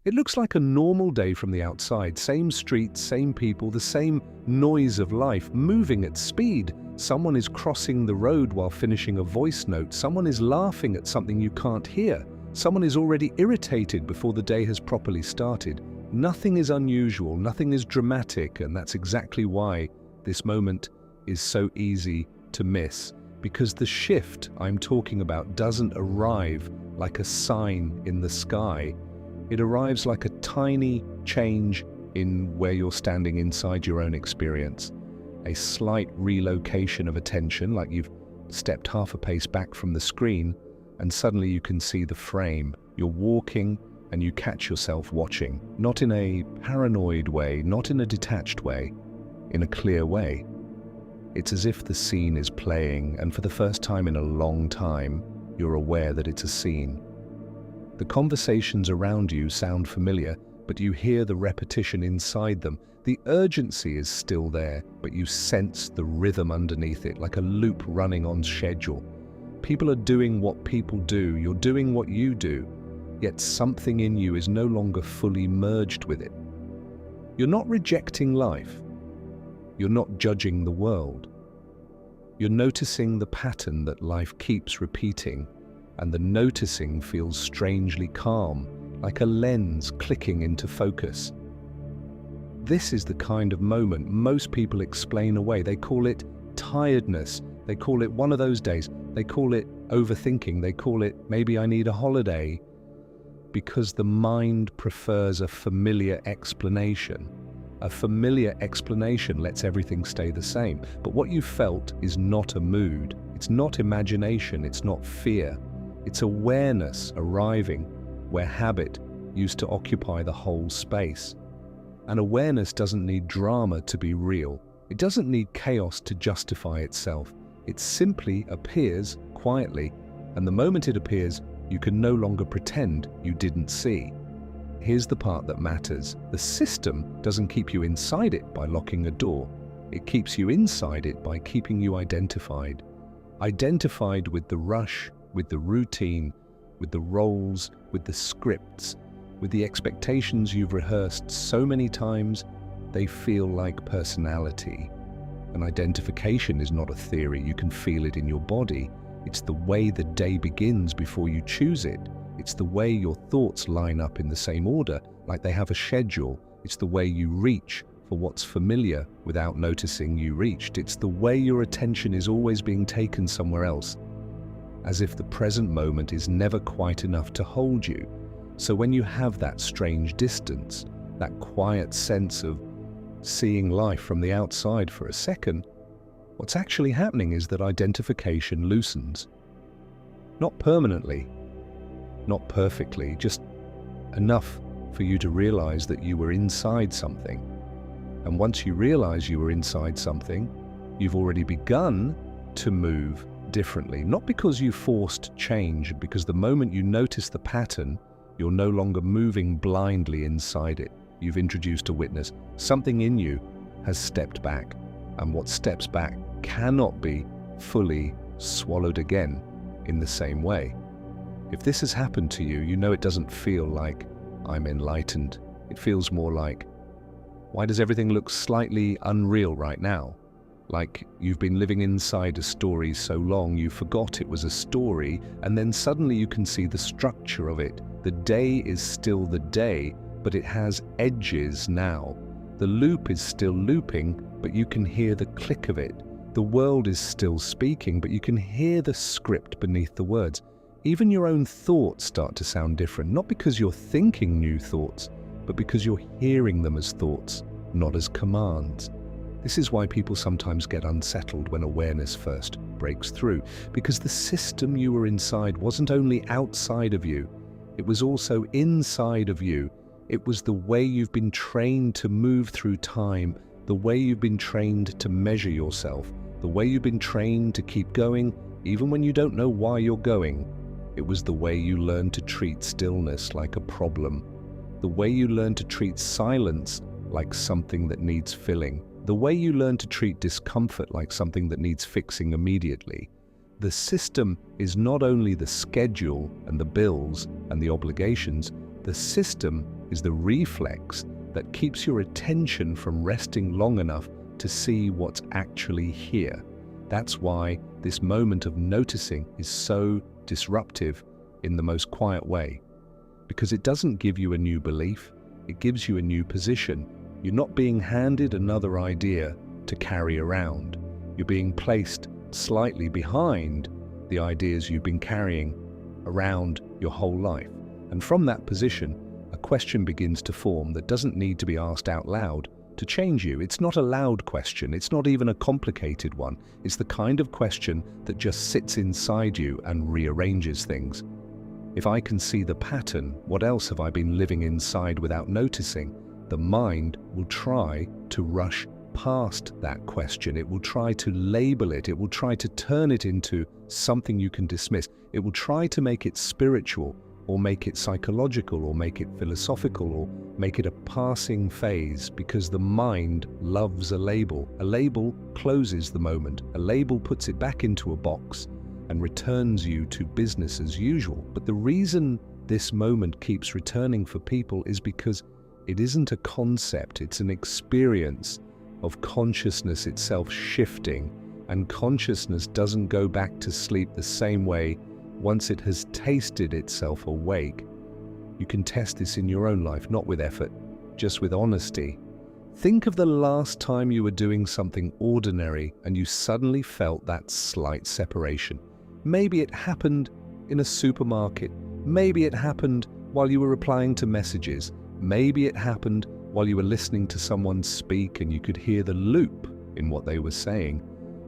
It looks like a normal day from the outside. Same streets, same people, the same noise of life, moving at speed. Someone is crossing the road while finishing a voice note. Someone is laughing at something you can't hear. Someone is already irritated before the day has properly started. Nothing is unusual, nothing is dramatic, and that's exactly why this moment is so easy to miss. Because the shift I'm talking about doesn't arrive like a sign in the sky. It arrives like a tiny change in where you're standing inside your own experience. A slight relocation of attention, like you've stepped half a pace back from the screen, and suddenly you can see the frame. You're walking and you catch yourself watching, not in a paranoid way, not in a detached way, in a clear way. It's as if the scene is playing, and for the first time in a long time, you're aware that it's a scene. The conversations around you sound familiar, but you hear the repetition inside them. The urgency is still there, but you sense the rhythm underneath it, like a loop running on schedule. People are doing what people do, you're doing what you do, yet something in you is no longer fully merged with it. You're not rejecting life. You're not judging the world. You're noticing the pattern that life keeps repeating, and the noticing feels strangely calm, like a lens clicking into focus. This is the kind of moment most people explain away. They call it tiredness. They call it one of those days. They call it overthinking. They call it maybe I need a holiday, because the mind prefers a familiar explanation. A familiar explanation lets everything stay the same. But what you felt is not a mood. It's not imagination. It's not fear. It's awareness arriving where habit used to occupy the whole space. And awareness doesn't need drama to be real. It doesn't need chaos to justify itself. It simply appears quietly, and the moment it appears, you can no longer pretend you didn't see. Here's the part that matters. The system doesn't keep you inside it by locking a door. It keeps you inside it by keeping you identified. Identified with the rush, with the routine, with the roles, with the scripts, with the expectations you've rehearsed so many times, they feel like personality. An identification is not a theory, you can feel it in your body. It's the way the day begins before you choose it. It's the way your thoughts line up in the same order, like they have a schedule. It's the way you reach for what's familiar without noticing you reached. It's the way your attention is always being taken somewhere else, as if the present moment is never quite enough to hold you. So when you have that strange distance, that quiet sense of seeing life from the outside for a second, what's actually happening is that identification loosens. Not permanently, not perfectly, just enough for you to realize that you were inside something. And once you realize you were inside something, you've already begun to move differently. Not because you forced change, because the moment you notice the pattern, you're no longer moving blindly inside it. You've introduced a witness. Something in you has stepped back, and what steps back cannot be fully swallowed again in the same way. If this has happened to you, you know it doesn't feel like I'm enlightened. It feels more like, why does everything look slightly unreal right now? Like you've been living inside a story so long you forgot it was a story, and then suddenly you can see the structure of it. The day is still the day, but it has edges now. The loop is still looping, but you can hear the click of it. The world is still speaking, but you can hear the script beneath the words. Even your own thoughts start to sound different, not because you're thinking new thoughts, but because you're hearing them as thoughts, not as commands. This is why people sometimes get unsettled when awareness first breaks through, because the system you were inside wasn't only outside of you, it was also inside of you. It was the way you've been trained to move through time, the way you've been trained to measure yourself, the way you've been trained to keep going even when you don't know why you're going. It was the way you learned to treat stillness like a problem, the way you learned to treat silence like something that needs filling, the way you learn to treat discomfort like something that needs fixing immediately, The system is not only the schedule and the bills and the obligations, the system is the reflex that keeps your attention from resting long enough to see what's actually here. That's why this moment of noticing is so disruptive in the most quiet way. Because it doesn't give you a new belief, it gives you a new position. You're not being handed another idea to carry around. You're being placed slightly behind the ideas you've been carrying around your whole life. And from that position, a question begins to form that doesn't need to be asked out loud to change you. It's not a loud question. It's not even a complicated one. It's the kind of question that just sits inside you and rearranges things. If I can see the pattern, what else have I been living inside without noticing? The mind will try to rush past that question. It will try to label it. It will try to turn it into something you can dismiss. It will try to make it spiritual, or make it psychological, or make it philosophical, or make it a passing phase, because the mind loves a label. A label closes the moment. A label puts it back into a box and returns you to business as usual. But the reason this moment keeps returning for people is because it isn't a concept, it's an experience of consciousness itself shifting, and consciousness doesn't go back to sleep the same way once it has tasted itself awake. You can test this in your own life, not with effort, just with honesty. Think of the last time you were doing something ordinary and you suddenly felt that slight separation. Maybe it happened in a supermarket. Maybe it happened while you were replying to messages. Maybe it happened while you were listening to someone speak and you could hear the loop in what they were saying,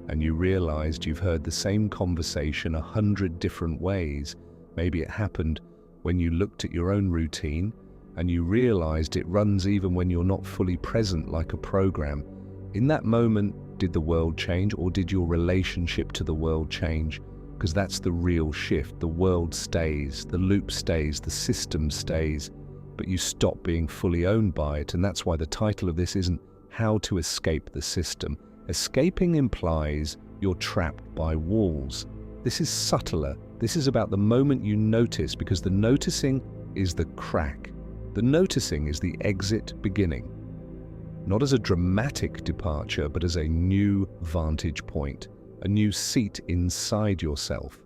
and you realized you've heard the same conversation 100 different ways. Maybe it happened when you looked at your own routine and you realized it runs even when you're not fully present, like a program. In that moment, did the world change, or did your relationship to the world change? Because that's the real shift. The world stays, the loop stays, the system stays, but you stop being fully owned by it. And that's why the title of this isn't How to Escape the System. Escaping implies you're trapped by walls. This is subtler. This is about the moment you notice, because the noticing is the crack. The noticing is the exit beginning. Not as a dramatic departure, but as a new vantage point, a new seat inside yourself.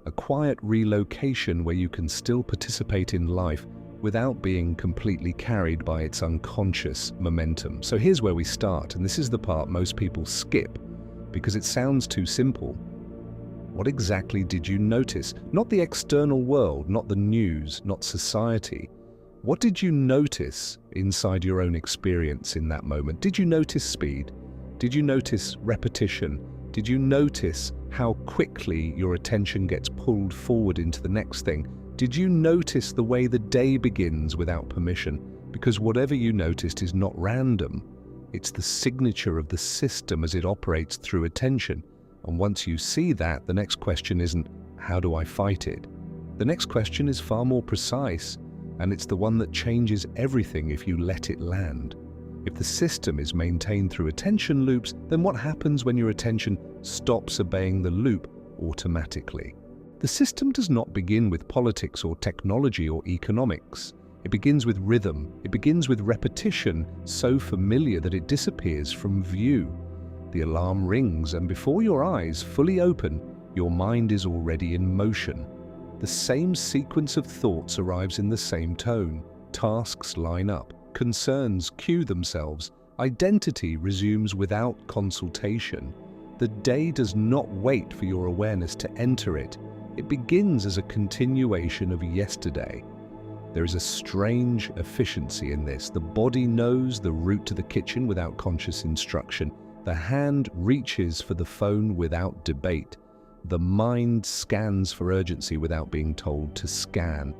A quiet relocation where you can still participate in life without being completely carried by its unconscious momentum. So here's where we start, and this is the part most people skip because it sounds too simple. What exactly did you notice? Not the external world, not the news, not society. What did you notice inside your own experience in that moment? Did you notice speed? Did you notice repetition? Did you notice how quickly your attention gets pulled forward into the next thing? Did you notice the way the day begins without permission? Because whatever you noticed is not random. It's the signature of the system as it operates through attention. And once you see that, the next question isn't, how do I fight it? The next question is far more precise, and it's the one that changes everything if you let it land. If the system is maintained through attention loops, then what happens when your attention stops obeying the loop automatically? The system does not begin with politics or technology or economics. It begins with rhythm. It begins with repetition so familiar that it disappears from view. The alarm rings, and before your eyes fully open, your mind is already in motion. The same sequence of thoughts arrives in the same tone. Tasks line up. Concerns cue themselves. Identity resumes without consultation. The day does not wait for your awareness to enter it. It begins as a continuation of yesterday. There is a strange efficiency in this. The body knows the route to the kitchen without conscious instruction. The hand reaches for the phone without debate. The mind scans for urgency without being told to scan.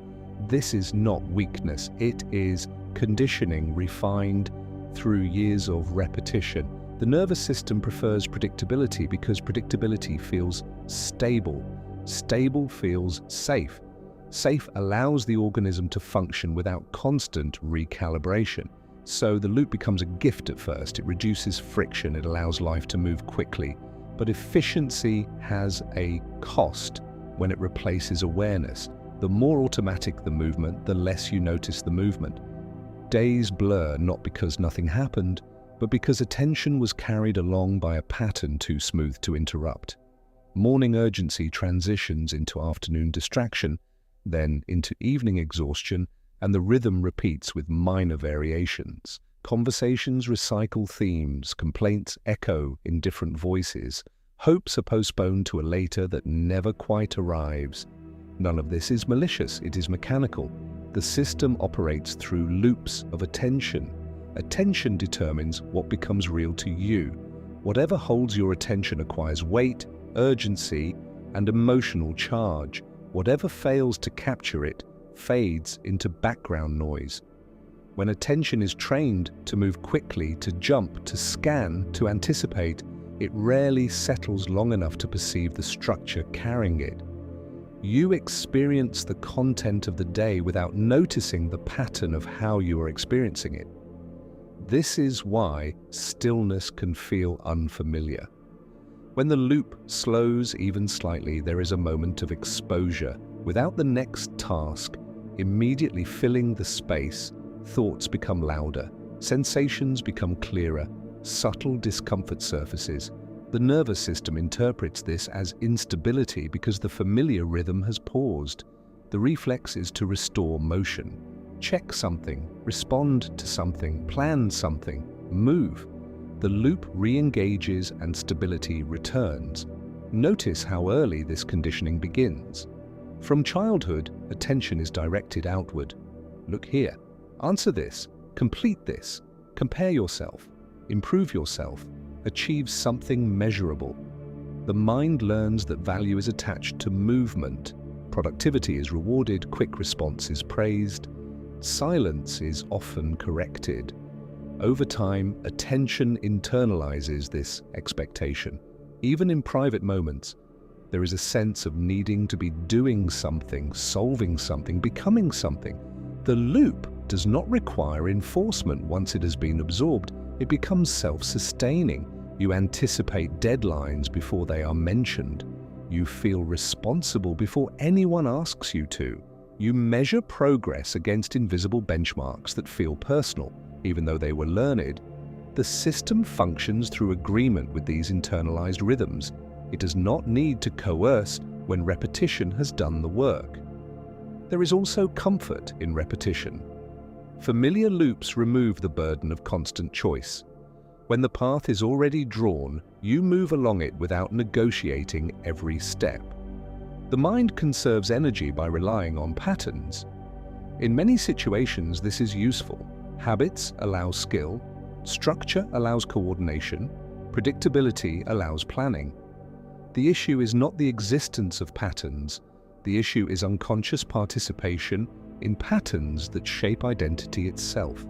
This is not weakness. It is conditioning refined through years of repetition. The nervous system prefers predictability because predictability feels stable. Stable feels safe. Safe allows the organism to function without constant recalibration. So the loop becomes a gift at first. It reduces friction. It allows life to move quickly. But But efficiency has a cost when it replaces awareness. The more automatic the movement, the less you notice the movement. Days blur not because nothing happened, but because attention was carried along by a pattern too smooth to interrupt. Morning urgency transitions into afternoon distraction, then into evening exhaustion, and the rhythm repeats with minor variations. Conversations recycle themes, complaints echo in different voices, hopes are postponed to a later that never quite arrives. None of this is malicious, it is mechanical. The system operates through loops of attention. Attention determines what becomes real to you. Whatever holds your attention acquires weight, urgency, and emotional charge. Whatever fails to capture it fades into background noise. When attention is trained to move quickly, to jump, to scan, to anticipate, it rarely settles long enough to perceive the structure carrying it. You experience the content of the day without noticing the pattern of how you are experiencing it. This is why stillness can feel unfamiliar. When the loop slows even slightly, there is a moment of exposure. Without the next task immediately filling the space, thoughts become louder, sensations become clearer, subtle discomfort surfaces. The nervous system interprets this as instability because the familiar rhythm has paused. The reflex is to restore motion. Check something, respond to something, plan something, move. The loop re-engages and stability returns. Notice how early this conditioning begins. From childhood, attention is directed outward. Look here. Answer this. Complete this. Compare yourself. Improve yourself. Achieve something measurable. The mind learns that value is attached to movement. Productivity is rewarded, quick response is praised, silence is often corrected. Over time, attention internalizes this expectation. Even in private moments, there is a sense of needing to be doing something, solving something, becoming something. The loop does not require enforcement once it has been absorbed. It becomes self-sustaining. You anticipate deadlines before they are mentioned. You feel responsible before anyone asks you to. You measure progress against invisible benchmarks that feel personal, even though they were learned. The system functions through agreement with these internalized rhythms. It does not need to coerce when repetition has done the work. There is also comfort in repetition. Familiar loops remove the burden of constant choice. When the path is already drawn, you move along it without negotiating every step. The mind conserves energy by relying on patterns. In many situations, this is useful. Habits allow skill, structure allows coordination, predictability allows planning. The issue is not the existence of patterns. The issue is unconscious participation in patterns that shape identity itself.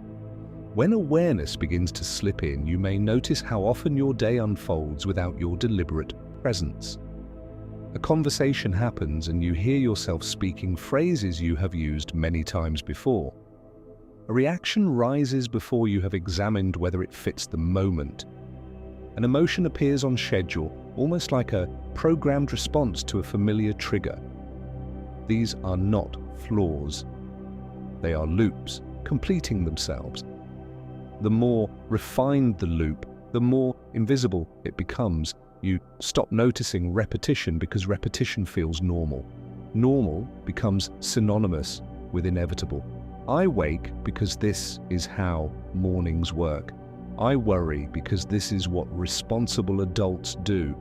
When awareness begins to slip in, you may notice how often your day unfolds without your deliberate presence. A conversation happens and you hear yourself speaking phrases you have used many times before. A reaction rises before you have examined whether it fits the moment. An emotion appears on schedule, almost like a programmed response to a familiar trigger. These are not flaws. They are loops, completing themselves. The more refined the loop, the more invisible it becomes. You stop noticing repetition because repetition feels normal. Normal becomes synonymous with inevitable. I wake because this is how mornings work. I worry because this is what responsible adults do.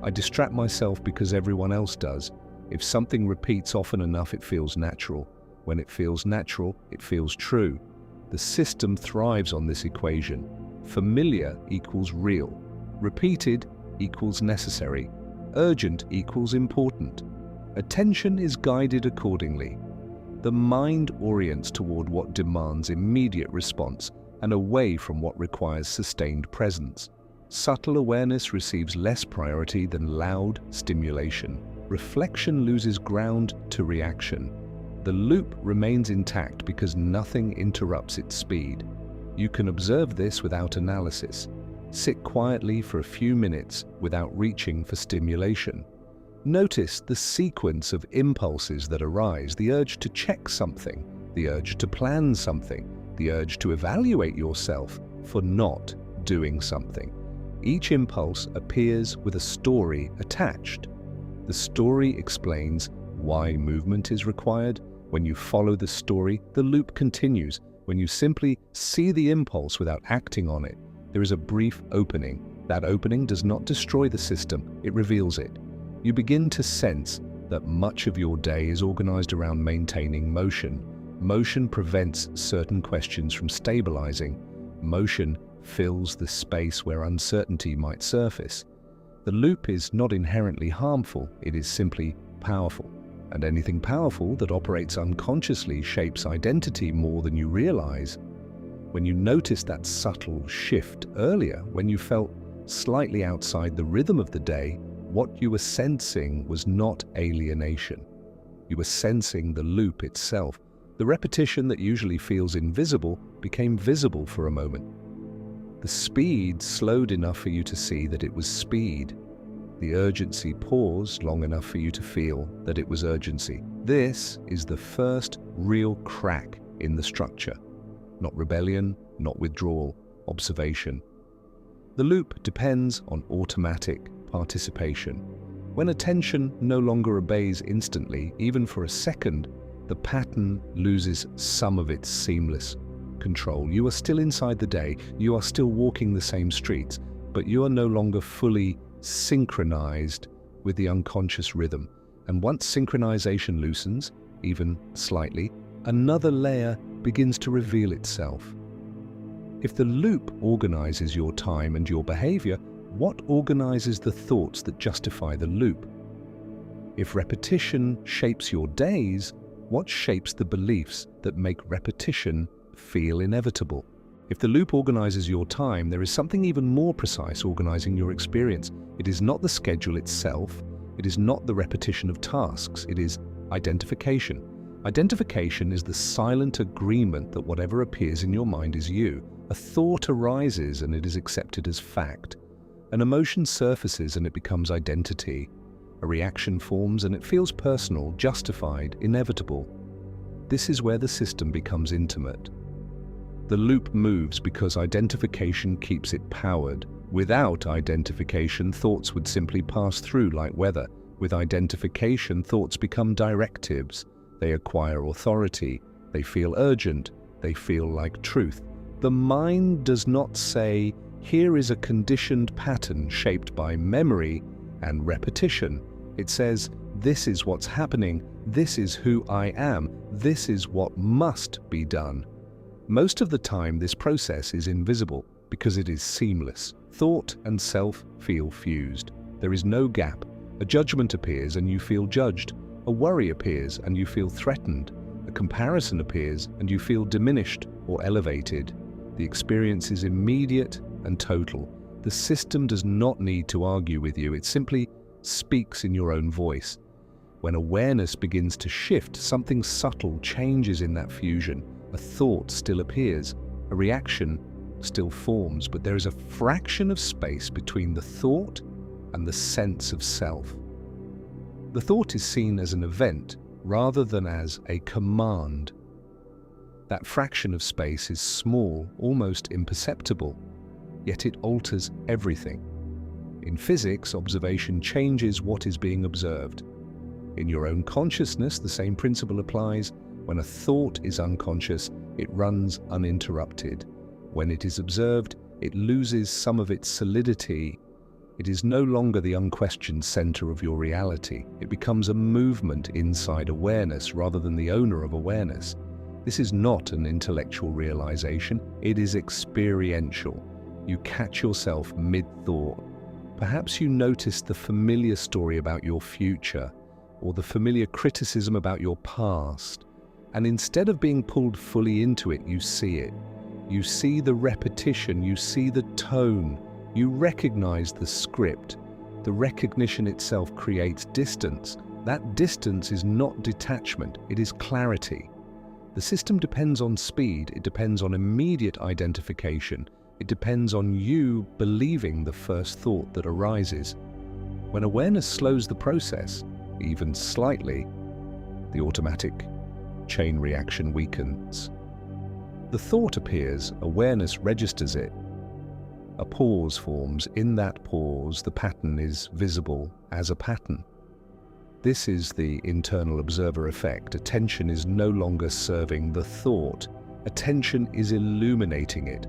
I distract myself because everyone else does. If something repeats often enough, it feels natural. When it feels natural, it feels true. The system thrives on this equation. Familiar equals real. Repeated equals necessary. Urgent equals important. Attention is guided accordingly. The mind orients toward what demands immediate response and away from what requires sustained presence. Subtle awareness receives less priority than loud stimulation. Reflection loses ground to reaction. The loop remains intact because nothing interrupts its speed. You can observe this without analysis. Sit quietly for a few minutes without reaching for stimulation. Notice the sequence of impulses that arise, the urge to check something, the urge to plan something, the urge to evaluate yourself for not doing something. Each impulse appears with a story attached. The story explains why movement is required. When you follow the story, the loop continues. When you simply see the impulse without acting on it, there is a brief opening. That opening does not destroy the system, it reveals it. You begin to sense that much of your day is organized around maintaining motion. Motion prevents certain questions from stabilizing. Motion fills the space where uncertainty might surface. The loop is not inherently harmful, it is simply powerful. And anything powerful that operates unconsciously shapes identity more than you realize. When you noticed that subtle shift earlier, when you felt slightly outside the rhythm of the day, what you were sensing was not alienation. You were sensing the loop itself. The repetition that usually feels invisible became visible for a moment. The speed slowed enough for you to see that it was speed. The urgency paused long enough for you to feel that it was urgency. This is the first real crack in the structure. Not rebellion, not withdrawal, observation. The loop depends on automatic participation. When attention no longer obeys instantly, even for a second, the pattern loses some of its seamless control. You are still inside the day, you are still walking the same streets, but you are no longer fully synchronized with the unconscious rhythm. And once synchronization loosens, even slightly, another layer begins to reveal itself. If the loop organizes your time and your behavior, what organizes the thoughts that justify the loop? If repetition shapes your days, what shapes the beliefs that make repetition feel inevitable? If the loop organizes your time, there is something even more precise organizing your experience. It is not the schedule itself, it is not the repetition of tasks, it is identification. Identification is the silent agreement that whatever appears in your mind is you. A thought arises and it is accepted as fact. An emotion surfaces and it becomes identity. A reaction forms and it feels personal, justified, inevitable. This is where the system becomes intimate. The loop moves because identification keeps it powered. Without identification, thoughts would simply pass through like weather. With identification, thoughts become directives. They acquire authority. They feel urgent. They feel like truth. The mind does not say, here is a conditioned pattern shaped by memory and repetition. It says, this is what's happening. This is who I am. This is what must be done. Most of the time, this process is invisible because it is seamless. Thought and self feel fused. There is no gap. A judgment appears and you feel judged. A worry appears and you feel threatened. A comparison appears and you feel diminished or elevated. The experience is immediate and total. The system does not need to argue with you. It simply speaks in your own voice. When awareness begins to shift, something subtle changes in that fusion. A thought still appears, a reaction still forms, but there is a fraction of space between the thought and the sense of self. The thought is seen as an event rather than as a command. That fraction of space is small, almost imperceptible, yet it alters everything. In physics, observation changes what is being observed. In your own consciousness, the same principle applies. When a thought is unconscious, it runs uninterrupted. When it is observed, it loses some of its solidity. It is no longer the unquestioned center of your reality. It becomes a movement inside awareness rather than the owner of awareness. This is not an intellectual realization, it is experiential. You catch yourself mid-thought. Perhaps you notice the familiar story about your future, or the familiar criticism about your past. And instead of being pulled fully into it, you see it. You see the repetition, you see the tone, you recognize the script. The recognition itself creates distance. That distance is not detachment, it is clarity. The system depends on speed, it depends on immediate identification. It depends on you believing the first thought that arises. When awareness slows the process, even slightly, the automatic chain reaction weakens. The thought appears, awareness registers it. A pause forms. In that pause, the pattern is visible as a pattern. This is the internal observer effect. Attention is no longer serving the thought. Attention is illuminating it.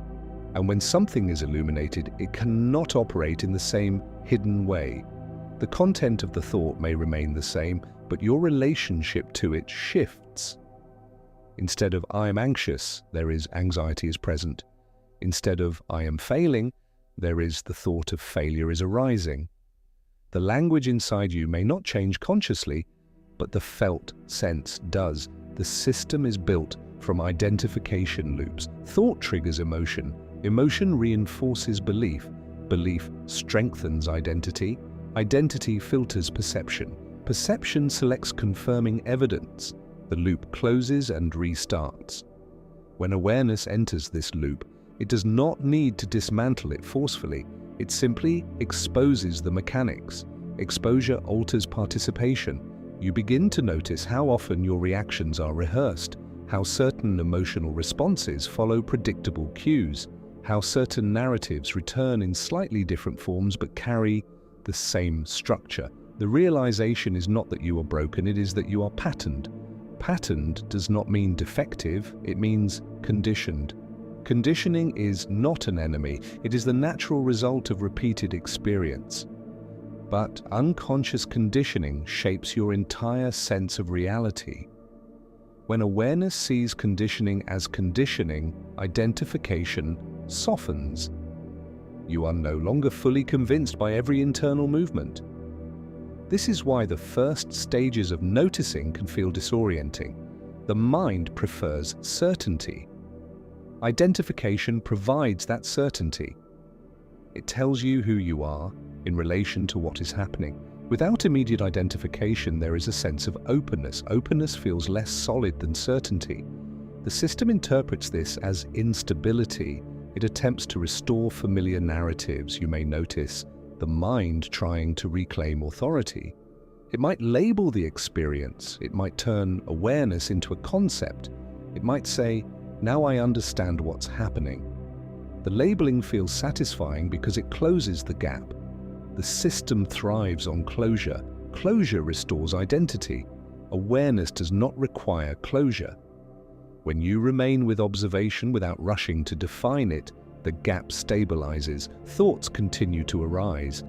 And when something is illuminated, it cannot operate in the same hidden way. The content of the thought may remain the same, but your relationship to it shifts. Instead of "I am anxious," there is "anxiety is present." Instead of "I am failing," there is the thought of failure is arising. The language inside you may not change consciously, but the felt sense does. The system is built from identification loops. Thought triggers emotion. Emotion reinforces belief. Belief strengthens identity. Identity filters perception. Perception selects confirming evidence. The loop closes and restarts. When awareness enters this loop, it does not need to dismantle it forcefully. It simply exposes the mechanics. Exposure alters participation. You begin to notice how often your reactions are rehearsed, how certain emotional responses follow predictable cues, how certain narratives return in slightly different forms but carry the same structure. The realization is not that you are broken, it is that you are patterned. Patterned does not mean defective, it means conditioned. Conditioning is not an enemy, it is the natural result of repeated experience. But unconscious conditioning shapes your entire sense of reality. When awareness sees conditioning as conditioning, identification softens. You are no longer fully convinced by every internal movement. This is why the first stages of noticing can feel disorienting. The mind prefers certainty. Identification provides that certainty. It tells you who you are in relation to what is happening. Without immediate identification, there is a sense of openness. Openness feels less solid than certainty. The system interprets this as instability. It attempts to restore familiar narratives. You may notice the mind trying to reclaim authority. It might label the experience. It might turn awareness into a concept. It might say, "Now I understand what's happening." The labeling feels satisfying because it closes the gap. The system thrives on closure. Closure restores identity. Awareness does not require closure. When you remain with observation without rushing to define it, the gap stabilizes. Thoughts continue to arise.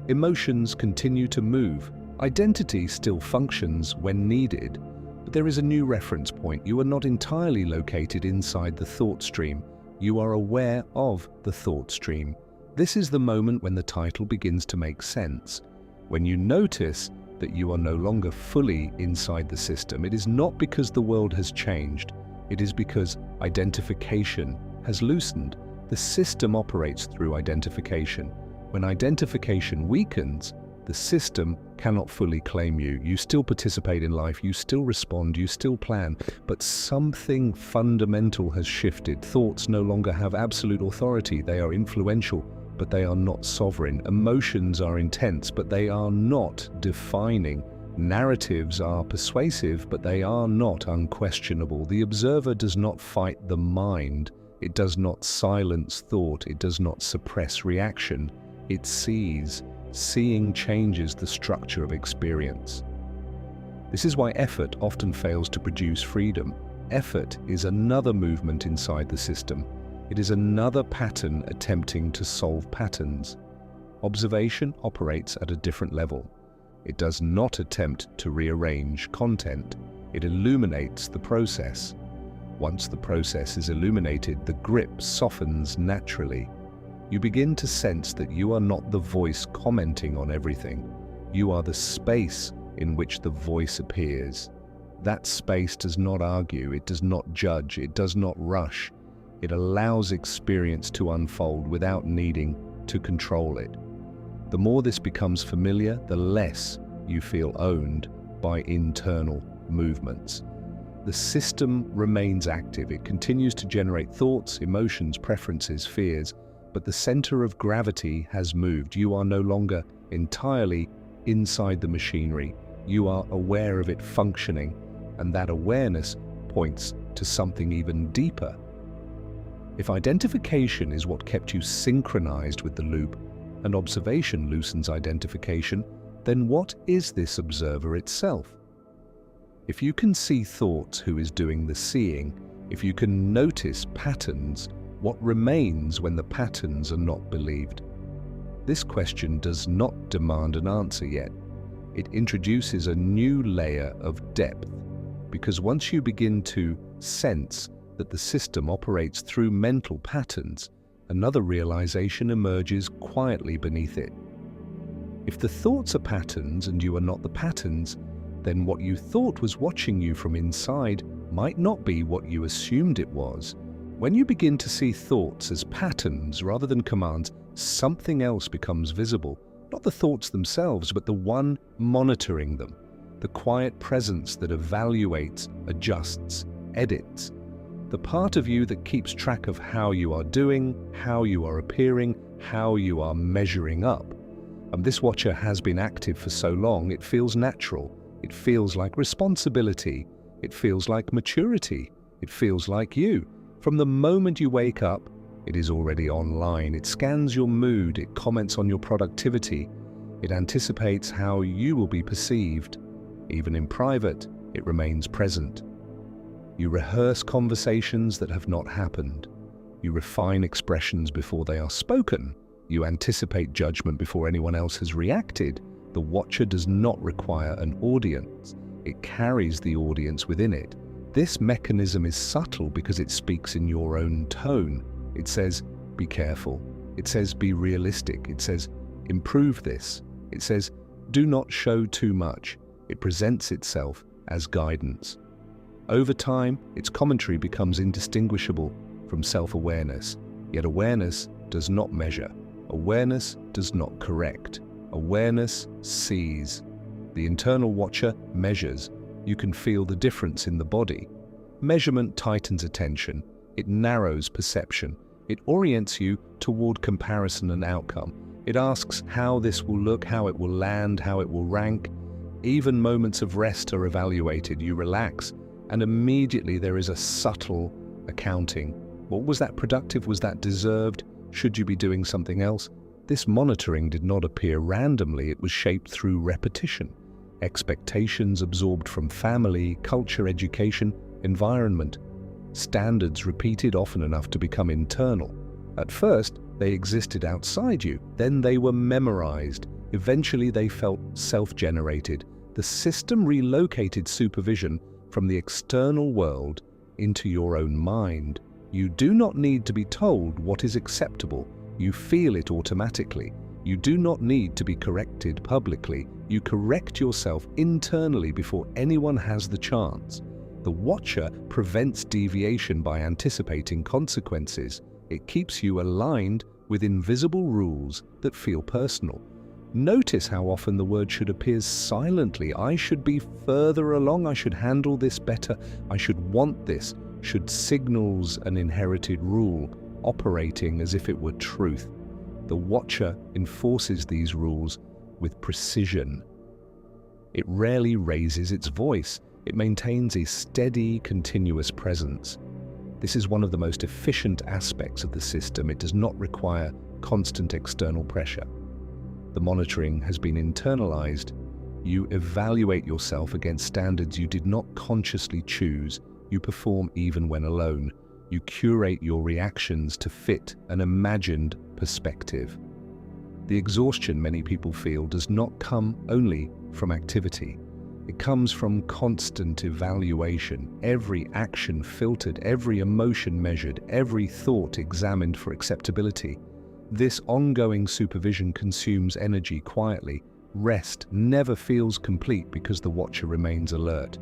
Emotions continue to move. Identity still functions when needed. But there is a new reference point. You are not entirely located inside the thought stream. You are aware of the thought stream. This is the moment when the title begins to make sense. When you notice that you are no longer fully inside the system, it is not because the world has changed. It is because identification has loosened. The system operates through identification. When identification weakens, the system cannot fully claim you. You still participate in life, you still respond, you still plan, but something fundamental has shifted. Thoughts no longer have absolute authority. They are influential, but they are not sovereign. Emotions are intense, but they are not defining. Narratives are persuasive, but they are not unquestionable. The observer does not fight the mind. It does not silence thought. It does not suppress reaction. It sees. Seeing changes the structure of experience. This is why effort often fails to produce freedom. Effort is another movement inside the system. It is another pattern attempting to solve patterns. Observation operates at a different level. It does not attempt to rearrange content. It illuminates the process. Once the process is illuminated, the grip softens naturally. You begin to sense that you are not the voice commenting on everything. You are the space in which the voice appears. That space does not argue, it does not judge, it does not rush. It allows experience to unfold without needing to control it. The more this becomes familiar, the less you feel owned by internal movements. The system remains active. It continues to generate thoughts, emotions, preferences, fears, but the center of gravity has moved. You are no longer entirely inside the machinery. You are aware of it functioning, and that awareness points to something even deeper. If identification is what kept you synchronized with the loop, and observation loosens identification, then what is this observer itself? If you can see thoughts, who is doing the seeing? If you can notice patterns, what remains when the patterns are not believed? This question does not demand an answer yet. It introduces a new layer of depth, because once you begin to sense that the system operates through mental patterns, another realization emerges quietly beneath it. If the thoughts are patterns and you are not the patterns, then what you thought was watching you from inside might not be what you assumed it was. When you begin to see thoughts as patterns rather than commands, something else becomes visible. Not the thoughts themselves, but the one monitoring them. The quiet presence that evaluates, adjusts, edits. The part of you that keeps track of how you are doing, how you are appearing, how you are measuring up. And this watcher has been active for so long, it feels natural. It feels like responsibility. It feels like maturity. It feels like you. From the moment you wake up, it is already online. It scans your mood. It comments on your productivity. It anticipates how you will be perceived. Even in private, it remains present. You rehearse conversations that have not happened. You refine expressions before they are spoken. You anticipate judgment before anyone else has reacted. The watcher does not require an audience. It carries the audience within it. This mechanism is subtle because it speaks in your own tone. It says, be careful. It says, be realistic. It says, improve this. It says, do not show too much. It presents itself as guidance. Over time, its commentary becomes indistinguishable from self-awareness. Yet awareness does not measure. Awareness does not correct. Awareness sees. The internal watcher measures. You can feel the difference in the body. Measurement tightens attention. It narrows perception. It orients you toward comparison and outcome. It asks how this will look, how it will land, how it will rank. Even moments of rest are evaluated. You relax, and immediately there is a subtle accounting. What was that productive? Was that deserved? Should you be doing something else? This monitoring did not appear randomly. It was shaped through repetition. Expectations absorbed from family, culture, education, environment. Standards repeated often enough to become internal. At first, they existed outside you. Then they were memorized. Eventually, they felt self-generated. The system relocated supervision from the external world into your own mind. You do not need to be told what is acceptable. You feel it automatically. You do not need to be corrected publicly. You correct yourself internally before anyone has the chance. The watcher prevents deviation by anticipating consequences. It keeps you aligned with invisible rules that feel personal. Notice how often the word should appears silently. I should be further along. I should handle this better. I should want this. Should signals an inherited rule, operating as if it were truth. The watcher enforces these rules with precision. It rarely raises its voice. It maintains a steady, continuous presence. This is one of the most efficient aspects of the system. It does not require constant external pressure. The monitoring has been internalized. You evaluate yourself against standards you did not consciously choose. You perform even when alone. You curate your reactions to fit an imagined perspective. The exhaustion many people feel does not come only from activity. It comes from constant evaluation, every action filtered, every emotion measured, every thought examined for acceptability. This ongoing supervision consumes energy quietly. Rest never feels complete because the watcher remains alert.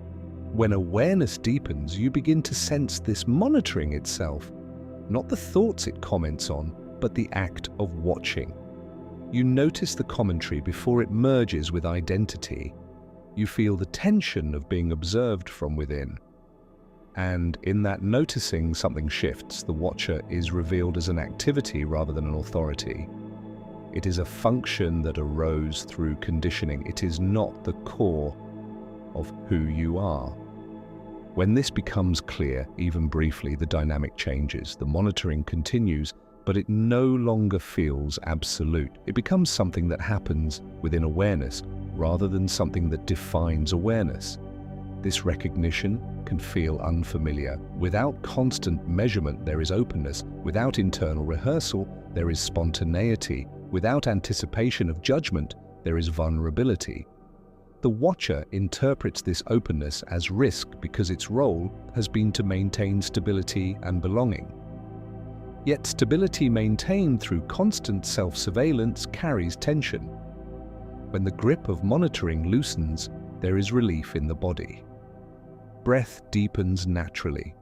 When awareness deepens, you begin to sense this monitoring itself, not the thoughts it comments on, but the act of watching. You notice the commentary before it merges with identity. You feel the tension of being observed from within. And in that noticing, something shifts. The watcher is revealed as an activity rather than an authority. It is a function that arose through conditioning. It is not the core of who you are. When this becomes clear, even briefly, the dynamic changes. The monitoring continues, but it no longer feels absolute. It becomes something that happens within awareness rather than something that defines awareness. This recognition can feel unfamiliar. Without constant measurement, there is openness. Without internal rehearsal, there is spontaneity. Without anticipation of judgment, there is vulnerability. The watcher interprets this openness as risk because its role has been to maintain stability and belonging. Yet stability maintained through constant self-surveillance carries tension. When the grip of monitoring loosens, there is relief in the body. Breath deepens naturally.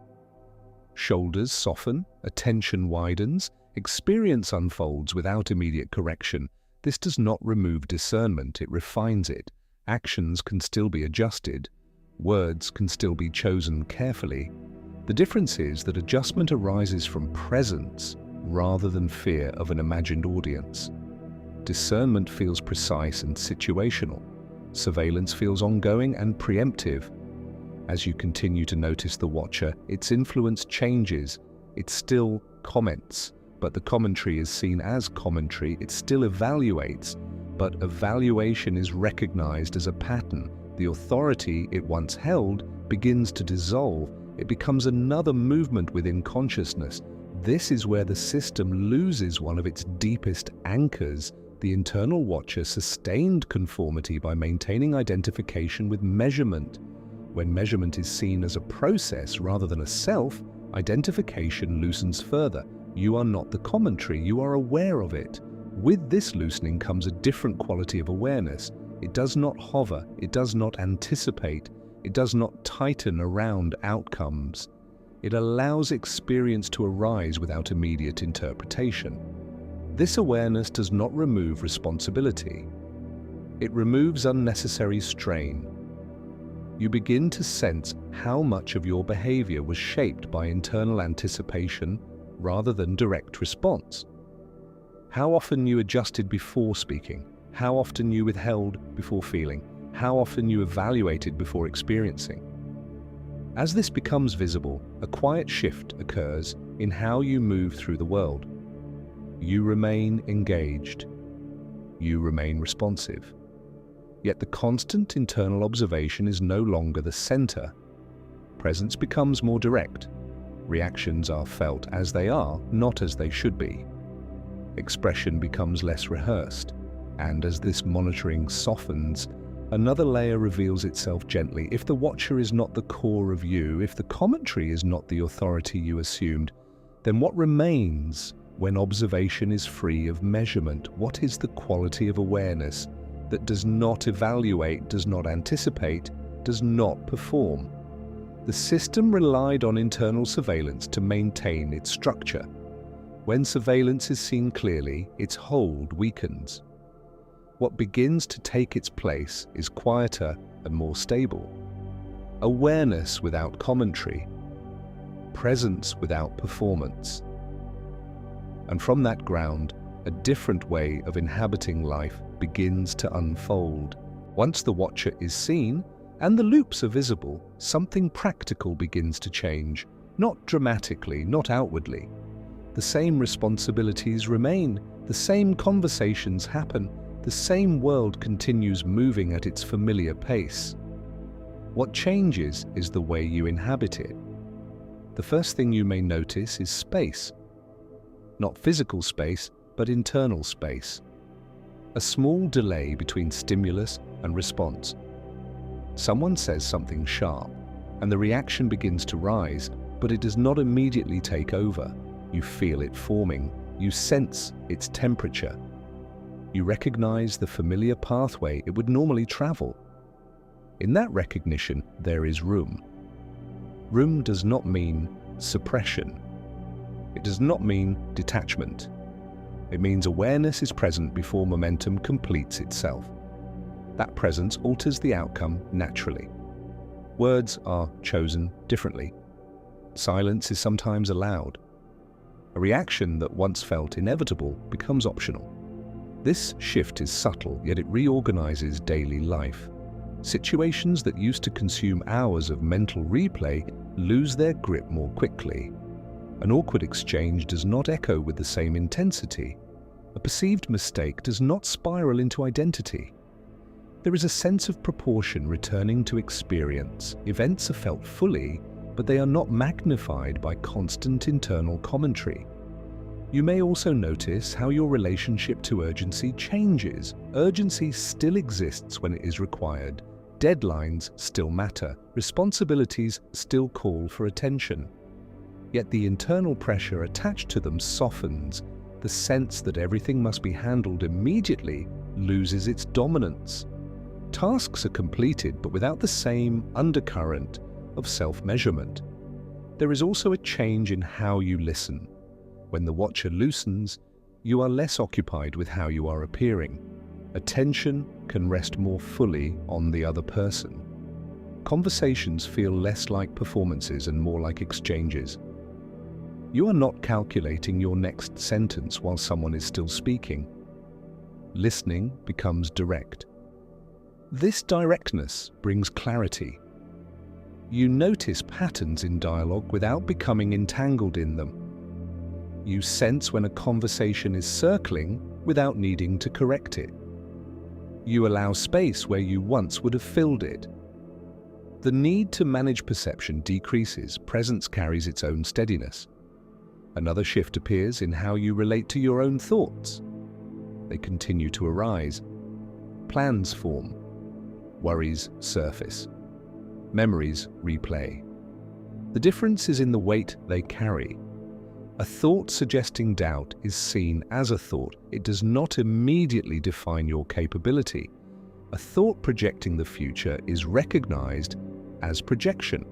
Shoulders soften, attention widens, experience unfolds without immediate correction. This does not remove discernment, it refines it. Actions can still be adjusted. Words can still be chosen carefully. The difference is that adjustment arises from presence rather than fear of an imagined audience. Discernment feels precise and situational. Surveillance feels ongoing and preemptive. As you continue to notice the watcher, its influence changes. It still comments, but the commentary is seen as commentary. It still evaluates, but evaluation is recognized as a pattern. The authority it once held begins to dissolve. It becomes another movement within consciousness. This is where the system loses one of its deepest anchors. The internal watcher sustained conformity by maintaining identification with measurement. When measurement is seen as a process rather than a self, identification loosens further. You are not the commentary, you are aware of it. With this loosening comes a different quality of awareness. It does not hover, it does not anticipate, it does not tighten around outcomes. It allows experience to arise without immediate interpretation. This awareness does not remove responsibility. It removes unnecessary strain. You begin to sense how much of your behavior was shaped by internal anticipation rather than direct response. How often you adjusted before speaking, how often you withheld before feeling, how often you evaluated before experiencing. As this becomes visible, a quiet shift occurs in how you move through the world. You remain engaged. You remain responsive. Yet the constant internal observation is no longer the center. Presence becomes more direct. Reactions are felt as they are, not as they should be. Expression becomes less rehearsed, and as this monitoring softens, another layer reveals itself gently. If the watcher is not the core of you, if the commentary is not the authority you assumed, then what remains when observation is free of measurement? What is the quality of awareness that does not evaluate, does not anticipate, does not perform? The system relied on internal surveillance to maintain its structure. When surveillance is seen clearly, its hold weakens. What begins to take its place is quieter and more stable. Awareness without commentary. Presence without performance. And from that ground, a different way of inhabiting life begins to unfold. Once the watcher is seen and the loops are visible, something practical begins to change. Not dramatically, not outwardly. The same responsibilities remain, the same conversations happen, the same world continues moving at its familiar pace. What changes is the way you inhabit it. The first thing you may notice is space. Not physical space, but internal space. A small delay between stimulus and response. Someone says something sharp, and the reaction begins to rise, but it does not immediately take over. You feel it forming. You sense its temperature. You recognize the familiar pathway it would normally travel. In that recognition, there is room. Room does not mean suppression. It does not mean detachment. It means awareness is present before momentum completes itself. That presence alters the outcome naturally. Words are chosen differently. Silence is sometimes allowed. A reaction that once felt inevitable becomes optional. This shift is subtle, yet it reorganizes daily life. Situations that used to consume hours of mental replay lose their grip more quickly. An awkward exchange does not echo with the same intensity. A perceived mistake does not spiral into identity. There is a sense of proportion returning to experience. Events are felt fully, but they are not magnified by constant internal commentary. You may also notice how your relationship to urgency changes. Urgency still exists when it is required. Deadlines still matter. Responsibilities still call for attention. Yet the internal pressure attached to them softens. The sense that everything must be handled immediately loses its dominance. Tasks are completed, but without the same undercurrent of self-measurement. There is also a change in how you listen. When the watcher loosens, you are less occupied with how you are appearing. Attention can rest more fully on the other person. Conversations feel less like performances and more like exchanges. You are not calculating your next sentence while someone is still speaking. Listening becomes direct. This directness brings clarity. You notice patterns in dialogue without becoming entangled in them. You sense when a conversation is circling without needing to correct it. You allow space where you once would have filled it. The need to manage perception decreases. Presence carries its own steadiness. Another shift appears in how you relate to your own thoughts. They continue to arise. Plans form. Worries surface. Memories replay. The difference is in the weight they carry. A thought suggesting doubt is seen as a thought. It does not immediately define your capability. A thought projecting the future is recognized as projection.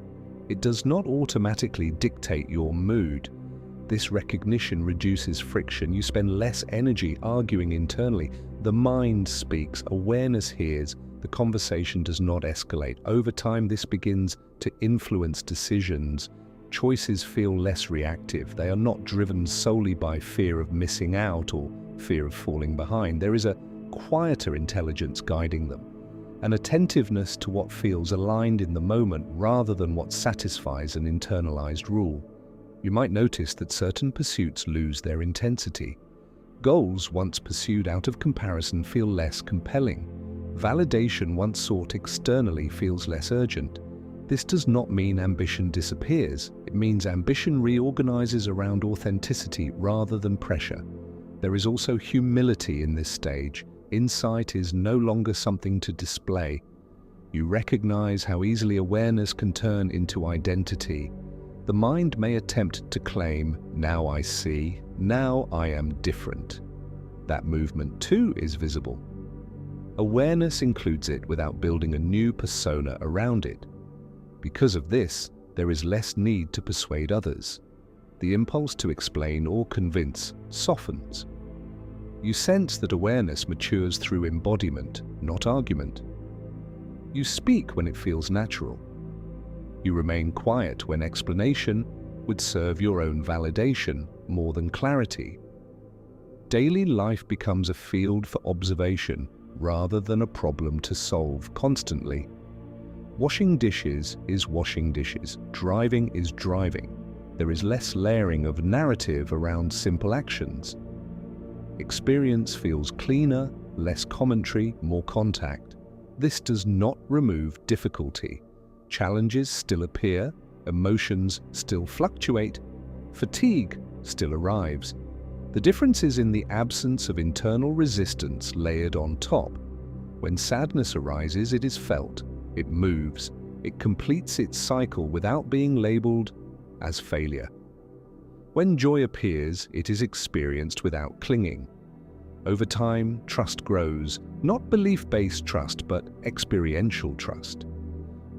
It does not automatically dictate your mood. This recognition reduces friction. You spend less energy arguing internally. The mind speaks, awareness hears. The conversation does not escalate. Over time, this begins to influence decisions. Choices feel less reactive. They are not driven solely by fear of missing out or fear of falling behind. There is a quieter intelligence guiding them, an attentiveness to what feels aligned in the moment rather than what satisfies an internalized rule. You might notice that certain pursuits lose their intensity. Goals once pursued out of comparison feel less compelling. Validation once sought externally feels less urgent. This does not mean ambition disappears. It means ambition reorganizes around authenticity rather than pressure. There is also humility in this stage. Insight is no longer something to display. You recognize how easily awareness can turn into identity. The mind may attempt to claim, "Now I see, now I am different." That movement too is visible. Awareness includes it without building a new persona around it. Because of this, there is less need to persuade others. The impulse to explain or convince softens. You sense that awareness matures through embodiment, not argument. You speak when it feels natural. You remain quiet when explanation would serve your own validation more than clarity. Daily life becomes a field for observation rather than a problem to solve constantly. Washing dishes is washing dishes. Driving is driving. There is less layering of narrative around simple actions. Experience feels cleaner, less commentary, more contact. This does not remove difficulty. Challenges still appear, emotions still fluctuate, fatigue still arrives. The difference is in the absence of internal resistance layered on top. When sadness arises, it is felt, it moves, it completes its cycle without being labeled as failure. When joy appears, it is experienced without clinging. Over time, trust grows, not belief-based trust, but experiential trust.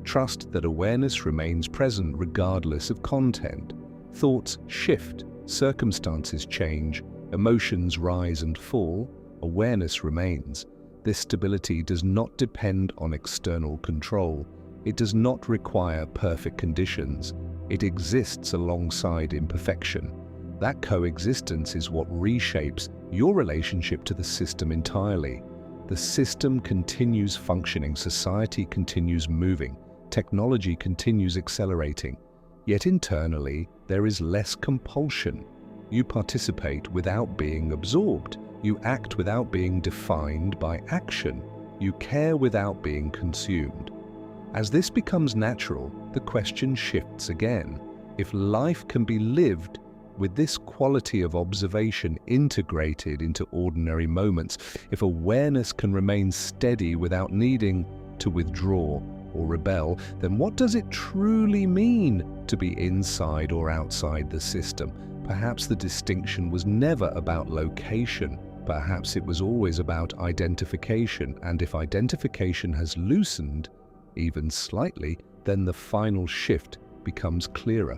Trust that awareness remains present regardless of content. Thoughts shift, circumstances change, emotions rise and fall, awareness remains. This stability does not depend on external control. It does not require perfect conditions. It exists alongside imperfection. That coexistence is what reshapes your relationship to the system entirely. The system continues functioning, society continues moving, technology continues accelerating. Yet internally, there is less compulsion. You participate without being absorbed. You act without being defined by action. You care without being consumed. As this becomes natural, the question shifts again. If life can be lived with this quality of observation integrated into ordinary moments, if awareness can remain steady without needing to withdraw or rebel, then what does it truly mean to be inside or outside the system? Perhaps the distinction was never about location. Perhaps it was always about identification, and if identification has loosened, even slightly, then the final shift becomes clearer.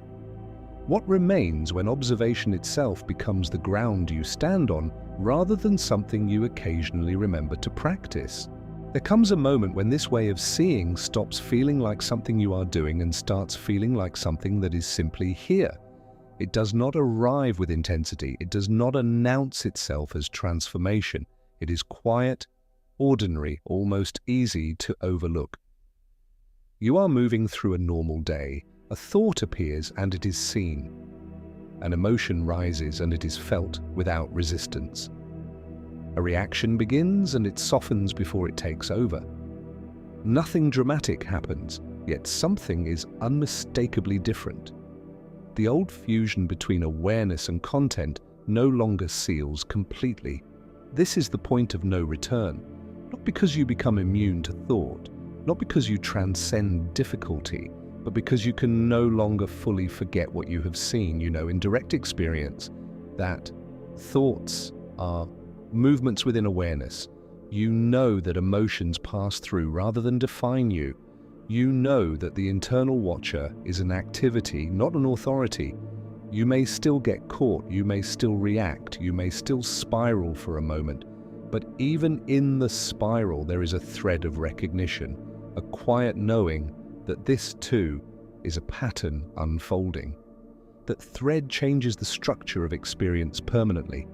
What remains when observation itself becomes the ground you stand on, rather than something you occasionally remember to practice? There comes a moment when this way of seeing stops feeling like something you are doing and starts feeling like something that is simply here. It does not arrive with intensity. It does not announce itself as transformation. It is quiet, ordinary, almost easy to overlook. You are moving through a normal day. A thought appears and it is seen. An emotion rises and it is felt without resistance. A reaction begins and it softens before it takes over. Nothing dramatic happens, yet something is unmistakably different. The old fusion between awareness and content no longer seals completely. This is the point of no return, not because you become immune to thought, not because you transcend difficulty, but because you can no longer fully forget what you have seen. You know in direct experience that thoughts are movements within awareness. You know that emotions pass through rather than define you. You know that the internal watcher is an activity, not an authority. You may still get caught, you may still react, you may still spiral for a moment, but even in the spiral there is a thread of recognition, a quiet knowing that this too is a pattern unfolding. That thread changes the structure of experience permanently.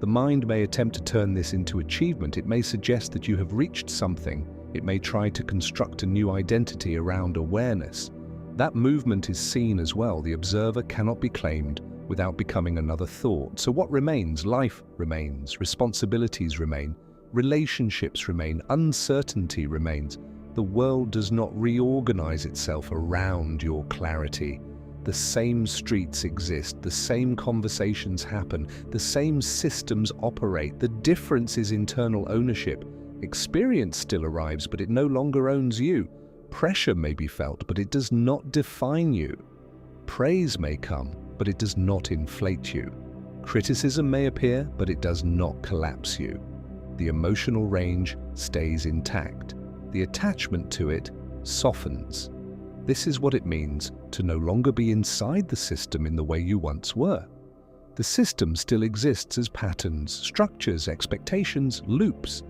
The mind may attempt to turn this into achievement. It may suggest that you have reached something. It may try to construct a new identity around awareness. That movement is seen as well. The observer cannot be claimed without becoming another thought. So what remains? Life remains, responsibilities remain, relationships remain, uncertainty remains. The world does not reorganize itself around your clarity. The same streets exist, the same conversations happen, the same systems operate. The difference is internal ownership. Experience still arrives, but it no longer owns you. Pressure may be felt, but it does not define you. Praise may come, but it does not inflate you. Criticism may appear, but it does not collapse you. The emotional range stays intact. The attachment to it softens. This is what it means to no longer be inside the system in the way you once were. The system still exists as patterns, structures, expectations, loops.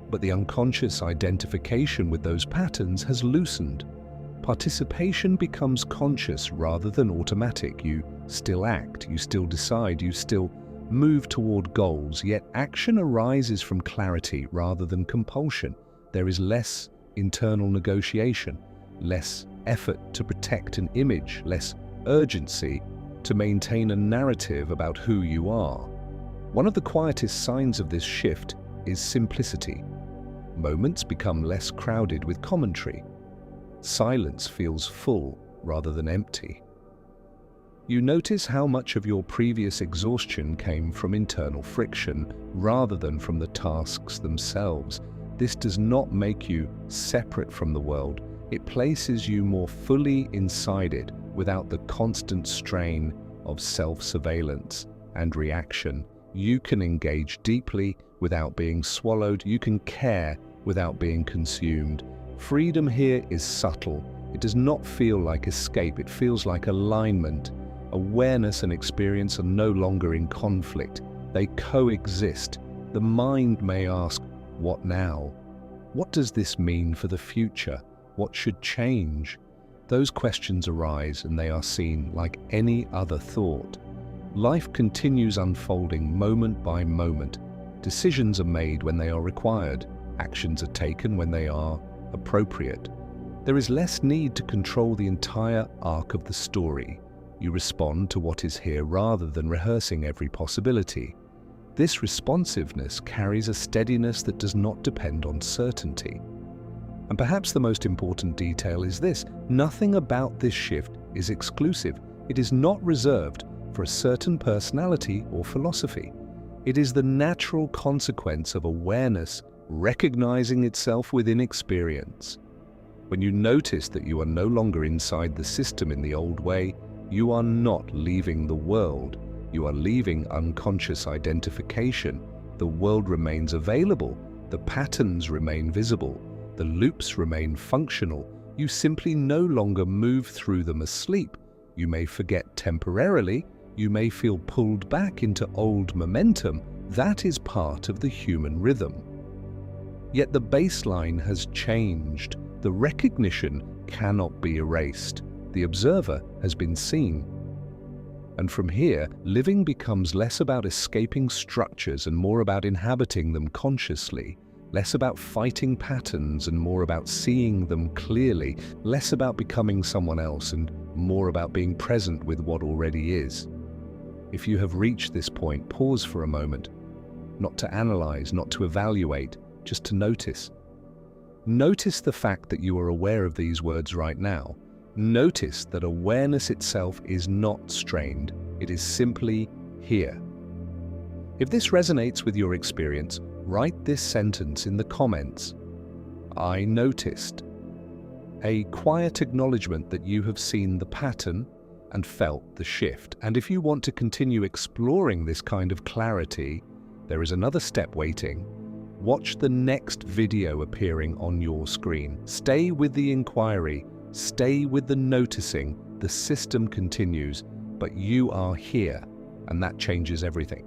But the unconscious identification with those patterns has loosened. Participation becomes conscious rather than automatic. You still act, you still decide, you still move toward goals, yet action arises from clarity rather than compulsion. There is less internal negotiation, less effort to protect an image, less urgency to maintain a narrative about who you are. One of the quietest signs of this shift is simplicity. Moments become less crowded with commentary. Silence feels full rather than empty. You notice how much of your previous exhaustion came from internal friction rather than from the tasks themselves. This does not make you separate from the world. It places you more fully inside it without the constant strain of self-surveillance and reaction. You can engage deeply without being swallowed. You can care without being consumed. Freedom here is subtle. It does not feel like escape. It feels like alignment. Awareness and experience are no longer in conflict. They coexist. The mind may ask, what now? What does this mean for the future? What should change? those questions arise and they are seen like any other thought. Life continues unfolding moment by moment. Decisions are made when they are required. Actions are taken when they are appropriate. There is less need to control the entire arc of the story. You respond to what is here rather than rehearsing every possibility. This responsiveness carries a steadiness that does not depend on certainty. And perhaps the most important detail is this: nothing about this shift is exclusive. It is not reserved for a certain personality or philosophy. It is the natural consequence of awareness recognizing itself within experience. When you notice that you are no longer inside the system in the old way, you are not leaving the world. You are leaving unconscious identification. The world remains available. The patterns remain visible. The loops remain functional. You simply no longer move through them asleep. You may forget temporarily. You may feel pulled back into old momentum. That is part of the human rhythm. Yet the baseline has changed. The recognition cannot be erased. The observer has been seen. And from here, living becomes less about escaping structures and more about inhabiting them consciously. Less about fighting patterns and more about seeing them clearly. Less about becoming someone else and more about being present with what already is. If you have reached this point, pause for a moment. Not to analyze, not to evaluate, just to notice. Notice the fact that you are aware of these words right now. Notice that awareness itself is not strained. It is simply here. If this resonates with your experience, write this sentence in the comments. I noticed. A quiet acknowledgement that you have seen the pattern and felt the shift. And if you want to continue exploring this kind of clarity, there is another step waiting. Watch the next video appearing on your screen. Stay with the inquiry. Stay with the noticing. The system continues, but you are here, and that changes everything.